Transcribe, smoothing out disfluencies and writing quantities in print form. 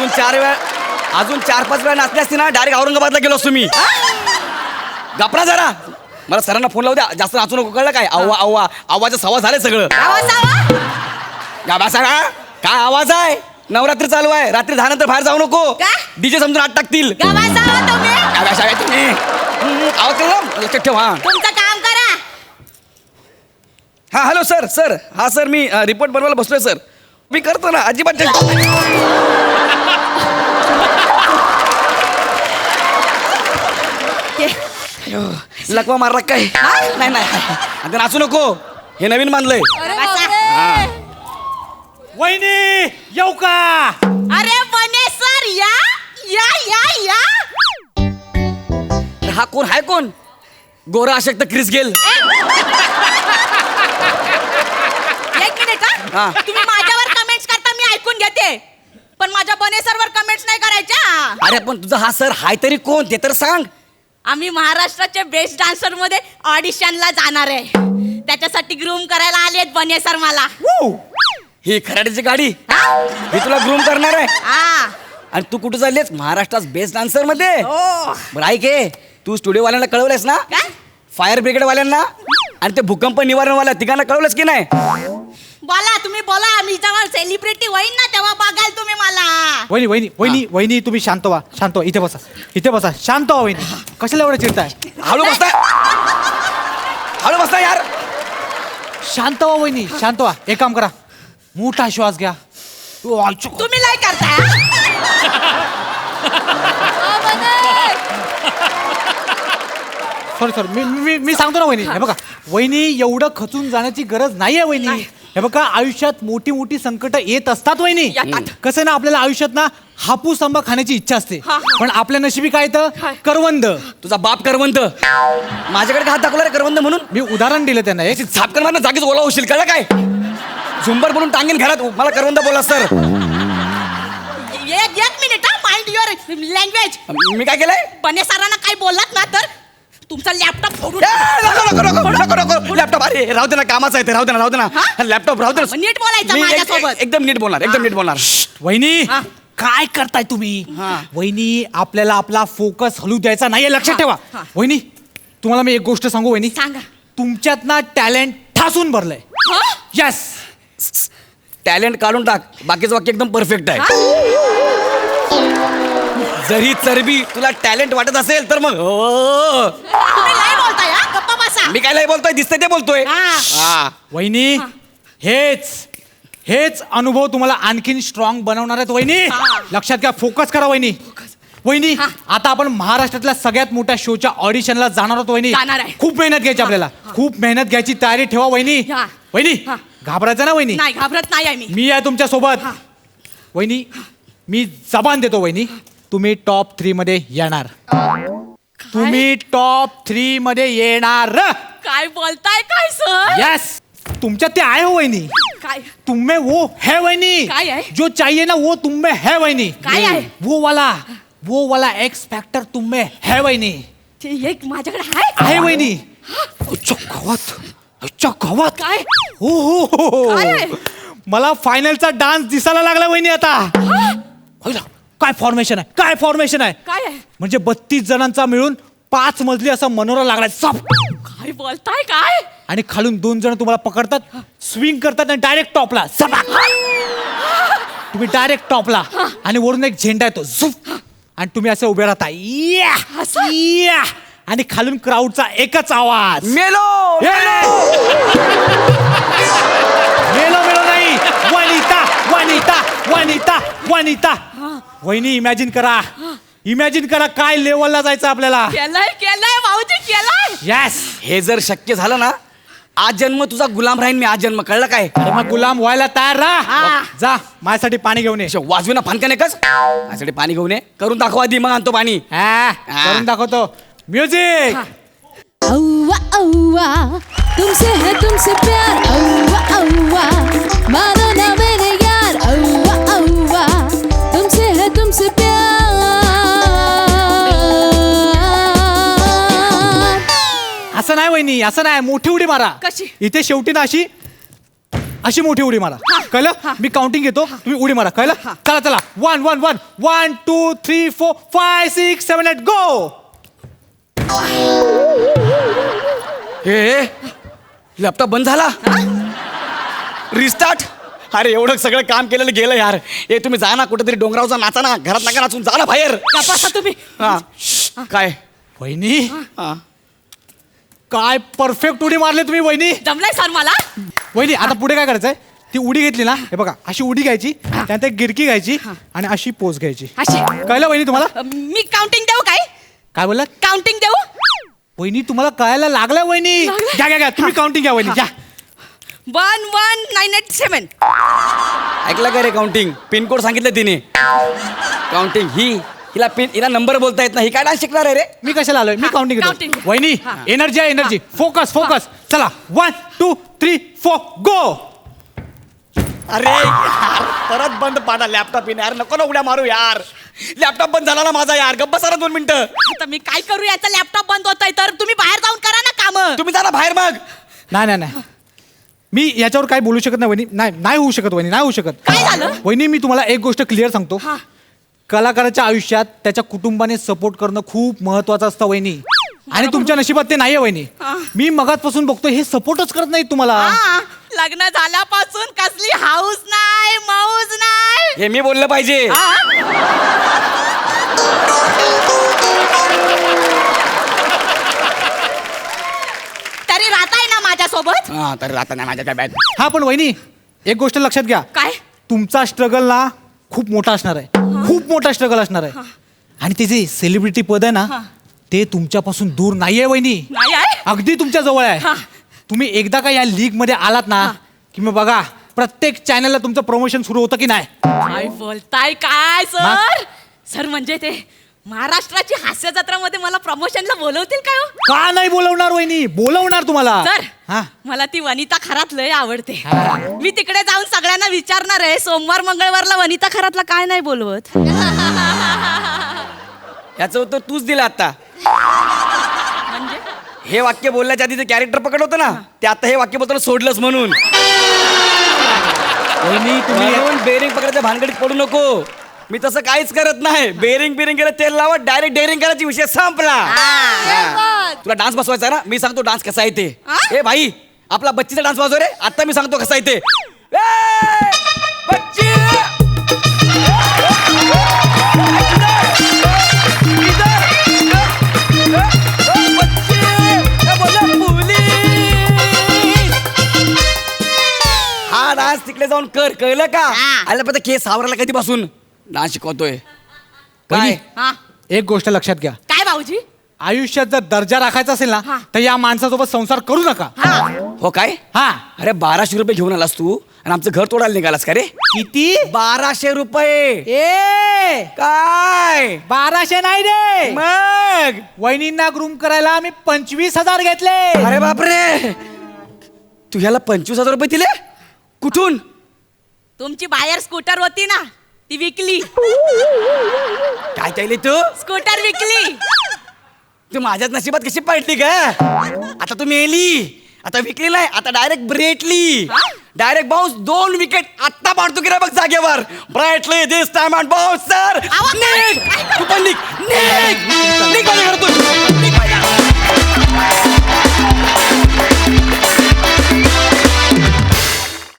अजून 4-5 वेळा नाचली असती ना डायरेक्ट औरंगाबादला गेलो असतो मी. गपरा जरा, मला सरांना फोन लावू द्या. जास्त नाचू नको, कळलं काय? अव्वा आवाज सवा झालंय सगळं. गाबा सांगा काय आवाज आहे? नवरात्री चालू आहे, रात्री 10 नंतर बाहेर जाऊ नको. डीजे समजून आत टाकतील. आवाज लक्षात ठेव. तुमचं काम करा. हा हॅलो सर. हा सर, मी रिपोर्ट बनवायला बसलोय सर. मी करतो ना, अजिबात लकवा मारला काय? नाही आता नाचू नको, हे नवीन बांधलंय. वहिनी येऊ का? अरे बने सर, या. हा कोण हाय? कोण गोरा अशक्त क्रिस गेल? एक मिनिट हा. तुम्ही माझ्यावर कमेंट्स करता, मी ऐकून घेते, पण माझ्या बने सरवर कमेंट्स नाही करायच्या. अरे पण तुझा हा सर हाय तरी कोण ते तर सांग. आम्ही महाराष्ट्राचे बेस्ट डान्सर मध्ये ऑडिशनला जाणार आहे. त्याच्यासाठी ग्रूम करायला आलेत बने सर मला. ही खराड्याची गाडी ही तुला ग्रूम करणार आहे. आणि तू कुठे चाललीस? महाराष्ट्रात बेस्ट डान्सर मध्ये. बरं ऐक, तू स्टुडिओवाल्यांना कळवलंस ना? फायर ब्रिगेड वाल्यांना आणि ते भूकंप निवारण वाल्या तिघांना कळवलंस की नाही? बोला, तुम्ही बोला. मी जेव्हा सेलिब्रिटी होईन ना तेव्हा बघाल तुम्ही मला. वहिनी तुम्ही शांत व्हा. इथे बसा शांत व्हा वहिनी. कशाला एवढं चिडताय? हळू बसता यार. शांत व्हा वहिनी, शांत व्हा. एक काम करा, मोठा श्वास घ्या. तुम्ही नाही करताय. सॉरी मी सांगतो ना वहिनी. हे बघा वहिनी, एवढं खचून जाण्याची गरज नाहीये वहिनी. हे बघा आयुष्यात मोठी संकट येत असतात वहिनी. कसं ना, आपल्याला आयुष्यात ना हापूस आंबा खाण्याची इच्छा असते, पण आपल्या नशिबी काय तर करवंद. तुझा बाप करवंद. माझ्याकडे का हात दाखवला रे करवंद म्हणून? मी उदाहरण दिलं त्यांना. एक झापकन मारणं जागीच ओला होशील, कळलं काय? झुंबर बोलून टांगेन घरात. मला करवंद बोला सर. एक मिनिट, माइंड युअर लँग्वेज. मी काय केलंय? बने सरांना काय बोललात ना तर तुमचा लॅपटॉप फोडून. नको. लॅपटॉप अरे राहू दे ना, कामाचं आहे ते. राहू दे ना. लॅपटॉप राहू दे. नीट बोलायचं माझ्यासोबत. एकदम नीट बोलणार. वहिनी काय करताय तुम्ही? वहिनी, आपल्याला आपला फोकस हलू द्यायचा नाहीये, लक्षात ठेवा. वहिनी, तुम्हाला मी एक गोष्ट सांगू वहिनी. सांगा. तुमच्यात ना टॅलेंट ठासून भरलंय. यस. टॅलेंट काढून टाक, बाकीचं वाक्य एकदम परफेक्ट आहे. जरी चरबी तुला टॅलेंट वाटत असेल तर मग तुम्ही नाही बोलताय. गप्पा बसा. मी काय नाही बोलतोय, दिसतंय ते बोलतोय. वहिनी, हेच अनुभव तुम्हाला आणखीन स्ट्रॉंग बनवणार आहेत वहिनी. लक्षात घ्या, फोकस करा वहिनी. वहिनी, आता आपण महाराष्ट्रातल्या सगळ्यात मोठ्या शोच्या ऑडिशनला जाणार आहोत वहिनी. खूप मेहनत घ्यायची आपल्याला. खूप मेहनत घ्यायची तयारी ठेवा वहिनी. घाबरायचं ना वहिनी? नाही, घाबरत नाही मी आहे तुमच्या सोबत. वहिनी, मी जबान देतो वहिनी, तुम्ही टॉप 3 मध्ये येणार. तुम्ही टॉप 3 मध्ये येणार. काय बोलताय काय सर? यस. तुमच्यात ते आहे हो वहिनी. काय? तुम्ही वो है वहिनी. काय आहे? जो चाहिए ना वो तुम में है वहिनी. काय आहे? वो वाला एक्स फॅक्टर तुम में है वहिनी. ते एक माझ्याकडे आहे वहिनी. गावात काय? हो. मला फायनलचा डान्स दिसायला लागला वहिनी आता. काय फॉर्मेशन आहे. काय आहे? म्हणजे 32 जणांचा मिळून 5 मजली असा मनोरा लागलाय. काय बोलताय काय? आणि खालून 2 जण तुम्हाला पकडतात, स्विंग करतात आणि डायरेक्ट टॉपला. तुम्ही डायरेक्ट टॉपला आणि वरून एक झेंडा येतो आणि तुम्ही असे उभे राहता. आणि खालून क्राऊडचा एकच आवाज, मेलो नाही, वनिता. वहिनी, इमॅजिन करा काय लेवलला जायचं आपल्याला. केलंय भाऊजी, केलंय. यस. हे जर शक्य झालं ना, आज जन्म तुझा गुलाम राहीन मी. आज जन्म, कळलं काय? अरे मग गुलाम व्हायला तयार राहा. जा माझ्यासाठी पाणी घेऊन ये. वाजवी ना फानका कस माझ्यासाठी पाणी घेऊन ये. करून दाखवा आधी, मग आणतो पाणी. करून दाखवतो. म्युझिक. औवा औवा तुमसे है तुमसे प्यार. औवा औवा मानो ना मेरे यार. औवा औवा तुमसे है तुमसे प्यार. असं नाही वहिनी, असं नाही. मोठी उडी मारा. कशी? इथे शेवटी ना अशी अशी मोठी उडी मारा कळलं मी काउंटिंग घेतो तुम्ही उडी मारा कळलं चला चला 1 1 1 1 2 3 4 5 6 7 8 गो हे लॅपटॉप बंद झाला रिस्टार्ट अरे एवढं सगळं काम केलेलं गेलं यार हे तुम्ही जा ना कुठेतरी डोंगरावचा नाचा ना घरात नका नाचून जा ना बाहेर गप्पा तुम्ही हा काय वहिनी हा काय परफेक्ट उडी मारली तुम्ही वहिनी जमलाय सर मला वहिनी आता पुढे काय करायचंय ती उडी घेतली ना हे बघा अशी उडी घ्यायची त्यानंतर एक गिरकी घ्यायची आणि अशी पोज घ्यायची अशी कळलं वहिनी तुम्हाला मी काउंटिंग देऊ काय काय बोललात काउंटिंग देऊ वहिनी तुम्हाला कळायला लागलं वहिनी घ्या घ्या घ्या तुम्ही काउंटिंग घ्या वहिनी घ्या 11987 ऐकलं का रे काउंटिंग पिनकोड सांगितलं तिने काउंटिंग हिला नंबर बोलता येत नाही ही काय डान्स शिकणार आहे रे मी कशाला आलोय मी काउंटिंग counting. घेतो वहिनी एनर्जी आहे एनर्जी फोकस फोकस चला 1 2 3 4 गो अरे यार परत बंद पाडा लॅपटॉप यार नको ना उड्या मारू यार लॅपटॉप बंद झाला ना माझा यार गप्पा सारा 2 मिनिटं आता मी काय करू याचा लॅपटॉप बंद होतोय तर तुम्ही बाहेर जाऊन करा ना काम तुम्ही जा ना बाहेर मग नाही नाही नाही मी याच्यावर काय बोलू शकत नाही वहिनी नाही नाही होऊ शकत वहिनी नाही होऊ शकत काय झालं वहिनी मी तुम्हाला एक गोष्ट क्लिअर सांगतो हा. कलाकाराच्या आयुष्यात त्याच्या कुटुंबाने सपोर्ट करणं खूप महत्वाचं असतं वहिनी आणि तुमच्या नशिबात ते नाहीये वहिनी मी मगाचपासून बघतो हे सपोर्टच करत नाहीत तुम्हाला हा, लग्न झाल्यापासून कसली हाऊस नाही मौज नाही हे मी बोललं पाहिजे हा? तरी राहताय ना माझ्यासोबत हा तर आता नाही माझ्या काय हा पण वहिनी एक गोष्ट लक्षात घ्या काय तुमचा स्ट्रगल ना खूप मोठा असणार आहे खूप मोठा स्ट्रगल असणार आहे आणि ते जे सेलिब्रिटी पद आहे ना ते तुमच्यापासून दूर नाहीये वहिनी नाही आहे अगदी तुमच्या जवळ हा. आहे तुम्ही एकदा का या लीग मध्ये आलात ना की मग बघा प्रत्येक चॅनलला तुमचं प्रमोशन सुरू होतं की नाही काय बोलताय काय सर सर म्हणजे ते महाराष्ट्राची हास्य जत्रामध्ये मला प्रमोशनला बोलवतील काय हो? का नाही बोलवणार वहिनी बोलवणार तुम्हाला सर हा मला ती वनिता खरात लय आवडते मी तिकडे जाऊन सगळ्यांना विचारणार आहे सोमवार मंगळवारला वनिता खरातला काय नाही बोलवत याचं उत्तर तूच दिलं आता म्हणजे हे वाक्य बोलण्याच्या आधी जे कॅरेक्टर पकड होतं ना ते आता हे वाक्य बोलताना सोडलंच म्हणून वहिनी तुम्ही बेरिंग पकडायच्या भानगडीत पडू नको मी तसं काहीच करत नाही बेरिंग गेलं तेल लावा डायरेक्ट डेअरिंग करायची विषय संपला हा. तुला डान्स बसवायचा आहे ना मी सांगतो डान्स कसा आहे ते ए भाई आपला बच्चीचा डान्स वाजव रे आता मी सांगतो कसा आहे ते ए, बच्ची! बच्ची! ए, बोला, पोलीस! हा डान्स तिकडे जाऊन कर कळलं का आलं पण केस सावराला कधीपासून डान्स शिकवतोय काय वहिनी, हा एक गोष्ट लक्षात घ्या काय भाऊजी आयुष्यात जर दर्जा राखायचा असेल हा. ना तर या माणसासोबत संसार करू नका हा हो काय हा अरे 1200 रुपये घेऊन आलास तू आणि आमचं घर तोडायला निघालास का रे किती 1200 रुपये ए काय 1200 नाही रे मग वहिनींना ग्रूम करायला आम्ही 25,000 घेतले अरे बापरे तू ह्याला 25,000 रुपये दिले कुठून तुमची बाहेर स्कूटर होती ना ती विकली काय केली तू स्कूटर विकली तू माझ्याच नशिबात कशी पडली का आता तू मेली आता विकली नाही आता direct Brett Lee direct bounce 2 wicket आत्ता पाडतो की रे बघ जागेवर brightly this time and bounce sir आवाज- तू पण निघ